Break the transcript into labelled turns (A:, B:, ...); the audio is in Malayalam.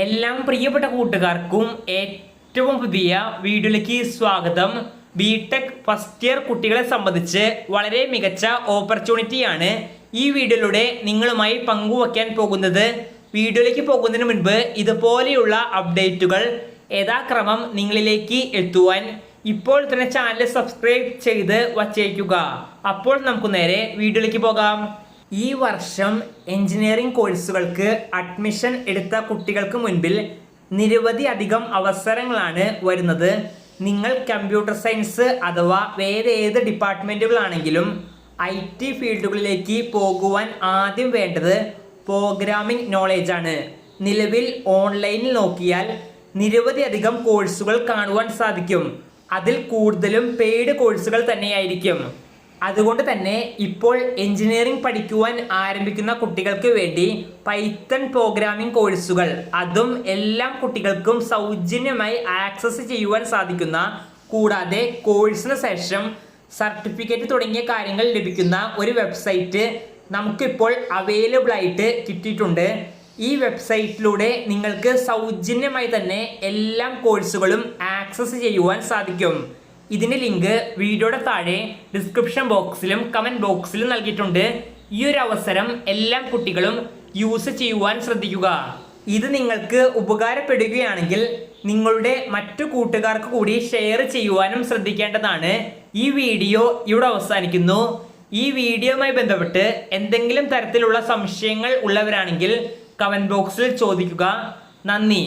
A: എല്ലാം പ്രിയപ്പെട്ട കൂട്ടുകാർക്കും ഏറ്റവും പുതിയ വീഡിയോയിലേക്ക് സ്വാഗതം. ബിടെക് ഫസ്റ്റ് ഇയർ കുട്ടികളെ സംബന്ധിച്ച് വളരെ മികച്ച ഓപ്പർച്യൂണിറ്റിയാണ് ഈ വീഡിയോയിലൂടെ നിങ്ങളുമായി പങ്കുവയ്ക്കാൻ പോകുന്നത്. വീഡിയോയിലേക്ക് പോകുന്നതിന് മുൻപ് ഇതുപോലെയുള്ള അപ്ഡേറ്റുകൾ യഥാക്രമം നിങ്ങളിലേക്ക് എത്തുവാൻ ഇപ്പോൾ തന്നെ ചാനൽ സബ്സ്ക്രൈബ് ചെയ്ത് വച്ചേക്കുക. അപ്പോൾ നമുക്ക് നേരെ വീഡിയോയിലേക്ക് പോകാം. ഈ വർഷം എഞ്ചിനീയറിംഗ് കോഴ്സുകൾക്ക് അഡ്മിഷൻ എടുത്ത കുട്ടികൾക്ക് മുൻപിൽ നിരവധി അധികം അവസരങ്ങളാണ് വരുന്നത്. നിങ്ങൾ കമ്പ്യൂട്ടർ സയൻസ് അഥവാ വേറെ ഏത് ഡിപ്പാർട്ട്മെൻറ്റുകളാണെങ്കിലും IT ഫീൽഡുകളിലേക്ക് പോകുവാൻ ആദ്യം വേണ്ടത് പ്രോഗ്രാമിംഗ് നോളേജാണ്. നിലവിൽ ഓൺലൈനിൽ നോക്കിയാൽ നിരവധി അധികം കോഴ്സുകൾ കാണുവാൻ സാധിക്കും. അതിൽ കൂടുതലും പെയ്ഡ് കോഴ്സുകൾ തന്നെയായിരിക്കും. അതുകൊണ്ട് തന്നെ ഇപ്പോൾ എഞ്ചിനീയറിംഗ് പഠിക്കുവാൻ ആരംഭിക്കുന്ന കുട്ടികൾക്ക് വേണ്ടി പൈത്തൺ പ്രോഗ്രാമിംഗ് കോഴ്സുകൾ, അതും എല്ലാ കുട്ടികൾക്കും സൗജന്യമായി ആക്സസ് ചെയ്യുവാൻ സാധിക്കുന്ന, കൂടാതെ കോഴ്സിന് ശേഷം സർട്ടിഫിക്കറ്റ് തുടങ്ങിയ കാര്യങ്ങൾ ലഭിക്കുന്ന ഒരു വെബ്സൈറ്റ് നമുക്കിപ്പോൾ അവൈലബിൾ ആയിട്ട് കിട്ടിയിട്ടുണ്ട്. ഈ വെബ്സൈറ്റിലൂടെ നിങ്ങൾക്ക് സൗജന്യമായി തന്നെ എല്ലാ കോഴ്സുകളും ആക്സസ് ചെയ്യുവാൻ സാധിക്കും. ഇതിൻ്റെ ലിങ്ക് വീഡിയോയുടെ താഴെ ഡിസ്ക്രിപ്ഷൻ ബോക്സിലും കമൻറ്റ് ബോക്സിലും നൽകിയിട്ടുണ്ട്. ഈ ഒരു അവസരം എല്ലാ കുട്ടികളും യൂസ് ചെയ്യുവാൻ ശ്രദ്ധിക്കുക. ഇത് നിങ്ങൾക്ക് ഉപകാരപ്പെടുകയാണെങ്കിൽ നിങ്ങളുടെ മറ്റു കൂട്ടുകാർക്ക് കൂടി ഷെയർ ചെയ്യുവാനും ശ്രദ്ധിക്കേണ്ടതാണ്. ഈ വീഡിയോ ഇവിടെ അവസാനിക്കുന്നു. ഈ വീഡിയോയുമായി ബന്ധപ്പെട്ട് എന്തെങ്കിലും തരത്തിലുള്ള സംശയങ്ങൾ ഉള്ളവരാണെങ്കിൽ കമൻറ്റ് ബോക്സിൽ ചോദിക്കുക. നന്ദി.